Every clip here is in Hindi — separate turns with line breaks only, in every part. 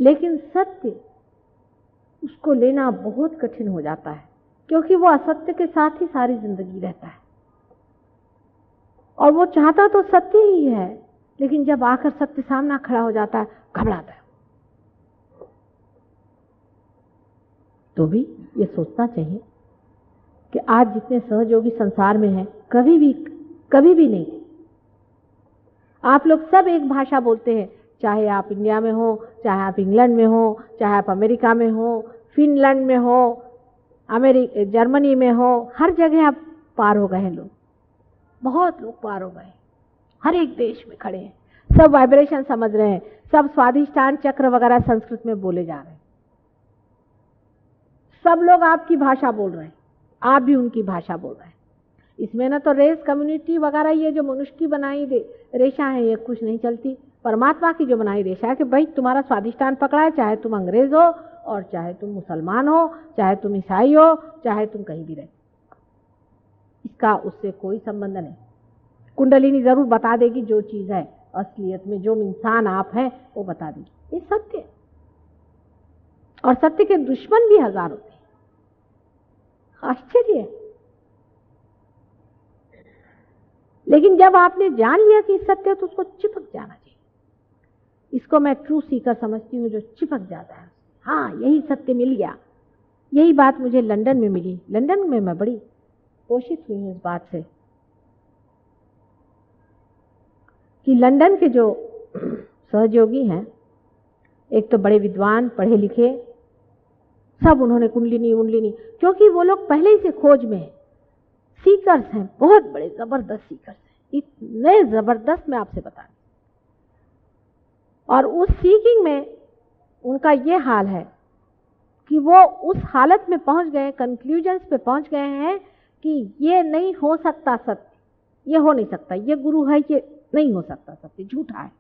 लेकिन सत्य उसको लेना बहुत कठिन हो जाता है, क्योंकि वो असत्य के साथ ही सारी जिंदगी रहता है और वो चाहता तो सत्य ही है, लेकिन जब आकर सत्य सामना खड़ा हो जाता है घबराता है। तो भी ये सोचना चाहिए कि आज जितने सहयोगी संसार में हैं, कभी भी नहीं। आप लोग सब एक भाषा बोलते हैं, चाहे आप इंडिया में हो, चाहे आप इंग्लैंड में हो, चाहे आप अमेरिका में हो, फिनलैंड में हो, जर्मनी में हो, हर जगह आप पार हो गए हैं। लोग, बहुत लोग पार हो गए, हर एक देश में खड़े हैं, सब वाइब्रेशन समझ रहे हैं, सब स्वाधिष्ठान चक्र वगैरह संस्कृत में बोले जा रहे हैं, सब लोग आपकी भाषा बोल रहे हैं, आप भी उनकी भाषा बोल रहे हैं। इसमें ना तो रेस कम्युनिटी वगैरह ये जो मनुष्य की बनाई रेशा है ये कुछ नहीं चलती। परमात्मा की जो बनाई रेशा है कि भाई तुम्हारा स्वाधिष्ठान पकड़ा है, चाहे तुम अंग्रेज हो और चाहे तुम मुसलमान हो, चाहे तुम ईसाई हो, चाहे तुम कहीं भी रहे, इसका उससे कोई संबंध नहीं। कुंडलिनी जरूर बता देगी जो चीज है असलियत में, जो इंसान आप हैं वो बता देगी, ये सत्य है। और सत्य के दुश्मन भी हजार होते हैं, आश्चर्य है। लेकिन जब आपने जान लिया कि सत्य है तो उसको चिपक जाना चाहिए। इसको मैं ट्रू सीकर समझती हूँ, जो चिपक जाता है। हाँ, यही सत्य मिल गया। यही बात मुझे लंदन में मिली। लंदन में मैं बड़ी कोशिश हुई हूँ इस बात से कि लंदन के जो सहयोगी हैं, एक तो बड़े विद्वान पढ़े लिखे, सब उन्होंने कुंडलिनी, क्योंकि वो लोग पहले ही से खोज में हैं, सीकर्स हैं, बहुत बड़े जबरदस्त सीकर्स हैं, इतने जबरदस्त मैं आपसे बता। और उस सीकिंग में उनका ये हाल है कि वो उस हालत में पहुंच गए, कंक्लूजन्स पे पहुंच गए हैं कि ये नहीं हो सकता सत्य, ये हो नहीं सकता, ये गुरु है, ये नहीं हो सकता सत्य, झूठा है,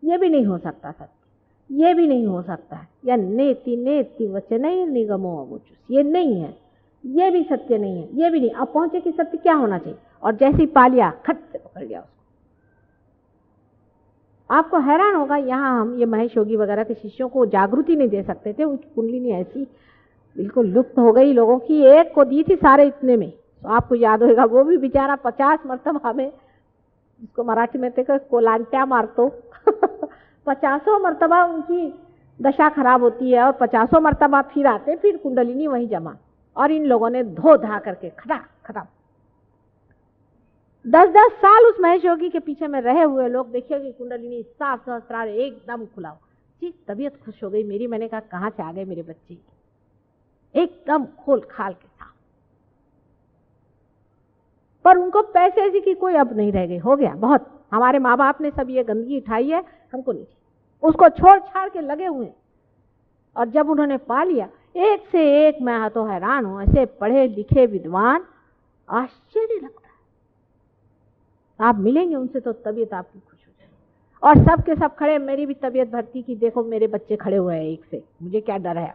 ये भी नहीं हो सकता सत्य, ये भी नहीं हो सकता है, या नेति नेति वचनै निगमो अवोचुस, ये नहीं है, ये भी सत्य नहीं है, ये भी नहीं। अब पहुंचे कि सत्य क्या होना चाहिए, और जैसे ही पा लिया खट से पकड़ लिया उसको। आपको हैरान होगा, यहाँ हम ये महेश योगी वगैरह के शिष्यों को जागृति नहीं दे सकते थे, उनकी कुंडलिनी ऐसी बिल्कुल लुप्त हो गई लोगों की। एक को दी थी सारे इतने में, तो आपको याद होगा वो भी बेचारा 50 मरतबा में, जिसको मराठी में थे कोलांट्या मारतो 50 मरतबा उनकी दशा खराब होती है और 50 मरतबा फिर आते, फिर कुंडलिनी वहीं जमा, और इन लोगों ने धो धा करके खत्म। 10-10 साल उस महेश योगी के पीछे में रहे हुए लोग, देखिए कि कुंडलिनी साफ सहस्त्रार एकदम खुला हो जी, तबीयत खुश हो गई मेरी। मैंने कहा कहाँ से आ गए मेरे बच्चे, एकदम खोल खाल के साथ। पर उनको पैसे ऐसी की कोई अब नहीं रह गई, हो गया बहुत, हमारे माँ बाप ने सब ये गंदगी उठाई है, हमको नहीं, उसको छोड़ छाड़ के लगे हुए। और जब उन्होंने पा लिया, एक से एक, मैं तो हैरान हूं, ऐसे पढ़े लिखे विद्वान, आश्चर्य लगता है। आप मिलेंगे उनसे तो तबीयत आपकी खुश हो जाएगी। और सब के सब खड़े, मेरी भी तबीयत भरती कि देखो मेरे बच्चे खड़े हुए हैं एक से, मुझे क्या डर है।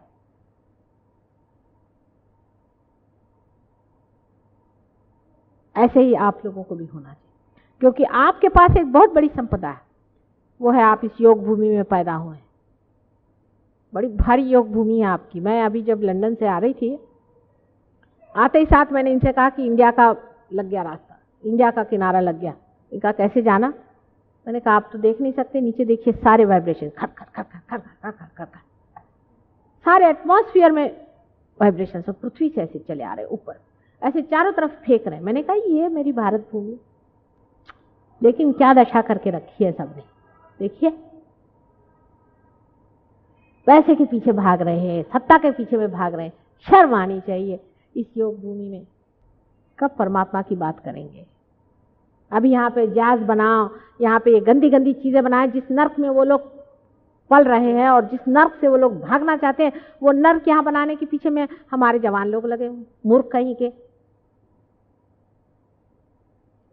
ऐसे ही आप लोगों को भी होना चाहिए, क्योंकि आपके पास एक बहुत बड़ी संपदा है, वो है आप इस योग भूमि में पैदा हुए। बड़ी भारी योग भूमि है आपकी। मैं अभी जब लंदन से आ रही थी, आते ही साथ मैंने इनसे कहा कि इंडिया का लग गया रास्ता, इंडिया का किनारा लग गया। इनका कैसे जाना? मैंने कहा आप तो देख नहीं सकते, नीचे देखिए सारे वाइब्रेशन खर खर खर खर खर खर खर खर खर, सारे एटमॉस्फेयर में वाइब्रेशन सब पृथ्वी से ऐसे चले आ रहे ऊपर, ऐसे चारों तरफ फेंक रहे हैं। मैंने कहा ये मेरी भारत भूमि, लेकिन क्या दशा करके रखी है सबने। देखिए पैसे के पीछे भाग रहे हैं, सत्ता के पीछे में भाग रहे हैं। शर्म आनी चाहिए इस योग भूमि में। कब परमात्मा की बात करेंगे? अभी यहाँ पे जाज बनाओ, यहाँ पे ये गंदी गंदी चीजें बनाए, जिस नर्क में वो लोग पल रहे हैं और जिस नर्क से वो लोग भागना चाहते हैं, वो नर्क यहाँ बनाने के पीछे में हमारे जवान लोग लगे हुए, मूर्ख कहीं के।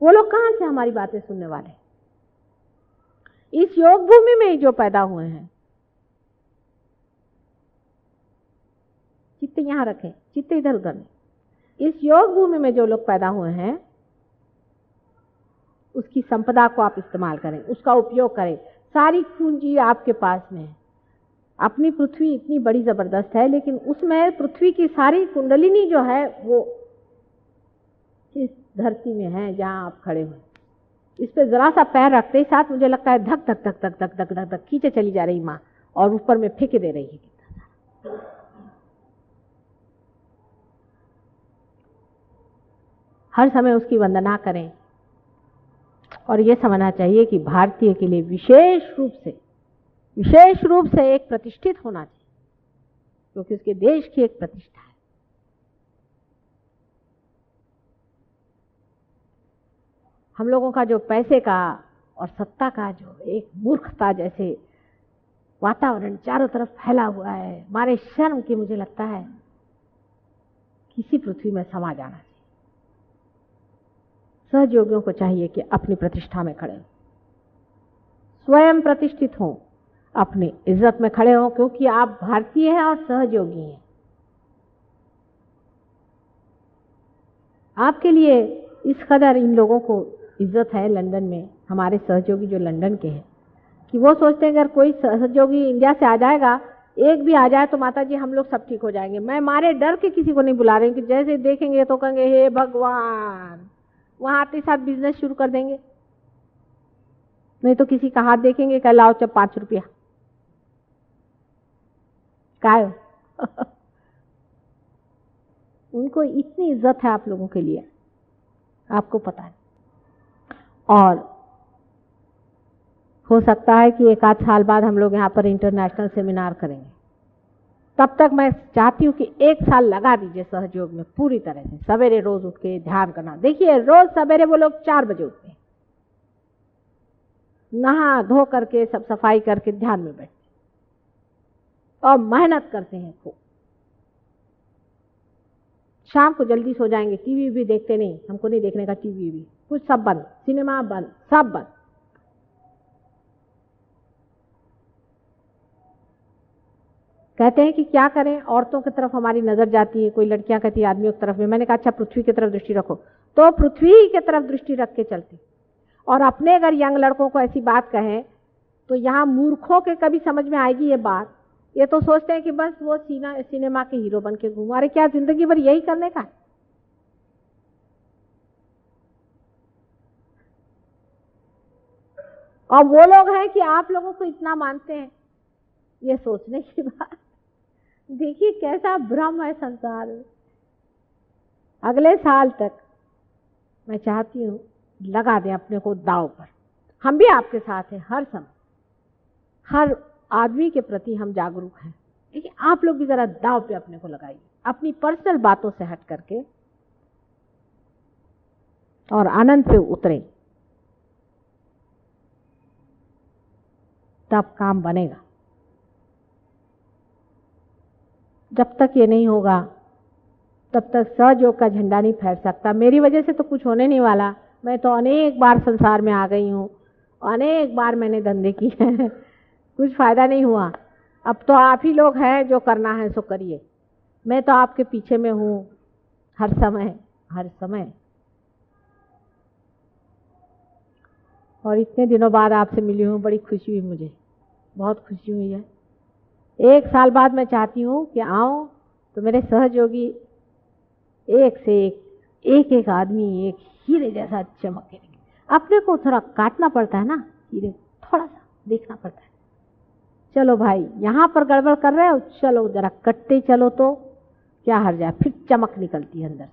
वो लोग कहाँ से हमारी बातें सुनने वाले? इस योग भूमि में ही जो पैदा हुए हैं, चित्त यहाँ रखें, चित्त इधर उधर नहीं। इस योग भूमि में जो लोग पैदा हुए हैं, उसकी संपदा को आप इस्तेमाल करें, उसका उपयोग करें। सारी पूंजी आपके पास में है। अपनी पृथ्वी इतनी बड़ी जबरदस्त है, लेकिन उसमें पृथ्वी की सारी कुंडलिनी जो है वो इस धरती में है जहां आप खड़े हुए। इस पे जरा सा पैर रखते ही साथ मुझे लगता है धक धक धक धक धक धक धक धक खींचे चली जा रही माँ, और ऊपर में फेंके दे रही है। हर समय उसकी वंदना करें, और ये समझना चाहिए कि भारतीय के लिए विशेष रूप से एक प्रतिष्ठित होना चाहिए, क्योंकि उसके देश की एक प्रतिष्ठा है। हम लोगों का जो पैसे का और सत्ता का जो एक मूर्खता जैसे वातावरण चारों तरफ फैला हुआ है, हमारे शर्म की मुझे लगता है किसी पृथ्वी में समा जाना चाहिए। सहयोगियों को चाहिए कि अपनी प्रतिष्ठा में खड़े हों, स्वयं प्रतिष्ठित हों, अपनी इज्जत में खड़े हों, क्योंकि आप भारतीय हैं और सहयोगी हैं। आपके लिए इस कदर इन लोगों को इज्जत है लंदन में, हमारे सहयोगी जो लंदन के हैं, कि वो सोचते हैं अगर कोई सहयोगी इंडिया से आ जाएगा, एक भी आ जाए तो माता जी हम लोग सब ठीक हो जाएंगे। मैं मारे डर के किसी को नहीं बुला रही हूँ कि जैसे देखेंगे तो कहेंगे हे भगवान, वहां आते साथ बिजनेस शुरू कर देंगे। नहीं तो किसी का हाथ देखेंगे, कह लाओ चल 5 रुपया काय उनको इतनी इज्जत है आप लोगों के लिए, आपको पता है। और हो सकता है कि 1 आध साल बाद हम लोग यहाँ पर इंटरनेशनल सेमिनार करेंगे। तब तक मैं चाहती हूँ कि 1 साल लगा दीजिए सहयोग में पूरी तरह से, सवेरे रोज उठ के ध्यान करना। देखिए रोज सवेरे वो लोग 4 बजे उठते हैं, नहा धो करके सब सफाई करके ध्यान में बैठते और मेहनत करते हैं खूब। शाम को जल्दी सो जाएंगे, टीवी भी देखते नहीं, हमको नहीं देखने का टीवी भी, कुछ सब बंद, सिनेमा बंद, सब बंद। कहते हैं कि क्या करें, औरतों की तरफ हमारी नजर जाती है, कोई लड़कियां कहती है आदमियों की तरफ में। मैंने कहा अच्छा पृथ्वी की तरफ दृष्टि रखो, तो पृथ्वी की तरफ दृष्टि रख के चलती। और अपने अगर यंग लड़कों को ऐसी बात कहें तो यहाँ मूर्खों के कभी समझ में आएगी ये बात। ये तो सोचते हैं कि बस वो सिनेमा के हीरो बन के घूमो। अरे क्या जिंदगी भर यही करने का? और वो लोग हैं कि आप लोगों को इतना मानते हैं, ये सोचने की बात। देखिए कैसा भ्रम है संसार में। अगले साल तक मैं चाहती हूँ लगा दें अपने को दांव पर। हम भी आपके साथ हैं हर समय, हर आदमी के प्रति हम जागरूक हैं, लेकिन आप लोग भी जरा दांव पे अपने को लगाइए, अपनी पर्सनल बातों से हट करके, और आनंद पे उतरें, तब काम बनेगा। जब तक ये नहीं होगा तब तक सहयोग का झंडा नहीं फहर सकता। मेरी वजह से तो कुछ होने नहीं वाला। मैं तो अनेक बार संसार में आ गई हूँ, अनेक बार मैंने धंधे किए हैं, कुछ फायदा नहीं हुआ। अब तो आप ही लोग हैं, जो करना है सो करिए। मैं तो आपके पीछे में हूँ हर समय, हर समय। और इतने दिनों बाद आपसे मिली हूँ, बड़ी खुशी हुई, मुझे बहुत खुशी हुई है। 1 साल बाद मैं चाहती हूँ कि आऊँ तो मेरे सहयोगी एक से एक आदमी एक हीरे जैसा चमके। अपने को थोड़ा काटना पड़ता है ना हीरे, थोड़ा सा देखना पड़ता है। चलो भाई यहाँ पर गड़बड़ कर रहे हो, चलो जरा कटते चलो तो क्या हर जाए, फिर चमक निकलती है अंदर से।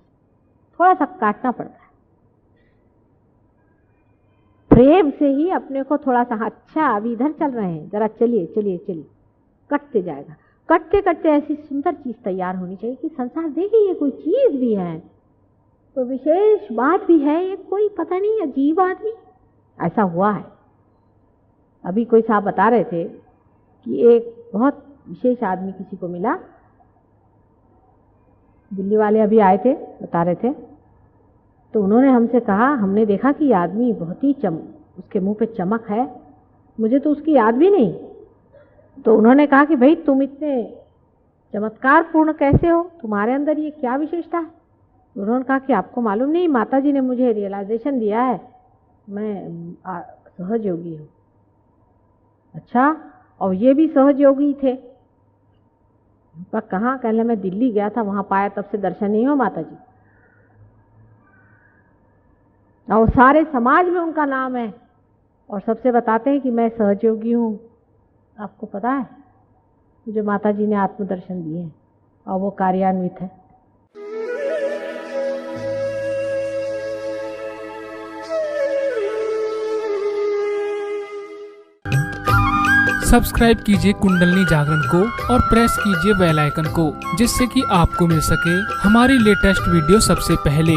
थोड़ा सा काटना पड़ता है प्रेम से ही अपने को थोड़ा सा। अच्छा अभी इधर चल रहे हैं, जरा चलिए चलिए चलिए, कटते जाएगा। कटते कटते ऐसी सुंदर चीज तैयार होनी चाहिए कि संसार देखे ये कोई चीज भी है, कोई विशेष बात भी है, ये कोई पता नहीं अजीब आदमी। ऐसा हुआ है। अभी कोई साहब बता रहे थे कि एक बहुत विशेष आदमी किसी को मिला, दिल्ली वाले अभी आए थे, बता रहे थे। तो उन्होंने हमसे कहा, हमने देखा कि ये आदमी बहुत ही उसके मुंह पे चमक है, मुझे तो उसकी याद भी नहीं। तो उन्होंने कहा कि भाई तुम इतने चमत्कार पूर्ण कैसे हो, तुम्हारे अंदर ये क्या विशेषता है? उन्होंने कहा कि आपको मालूम नहीं, माता जी ने मुझे रियलाइजेशन दिया है, मैं सहयोगी हूँ। अच्छा, और ये भी सहयोगी थे? पर कहाँ, कहले मैं दिल्ली गया था, वहां पाया, तब से दर्शन नहीं हो माता जी। और सारे समाज में उनका नाम है, और सबसे बताते हैं कि मैं सहयोगी हूँ। आपको पता है जो माता जी ने आत्मदर्शन दिए हैं, और वो कार्यान्वित है।
सब्सक्राइब कीजिए कुंडलिनी जागरण को और प्रेस कीजिए बेल आइकन को, जिससे कि आपको मिल सके हमारी लेटेस्ट वीडियो सबसे पहले।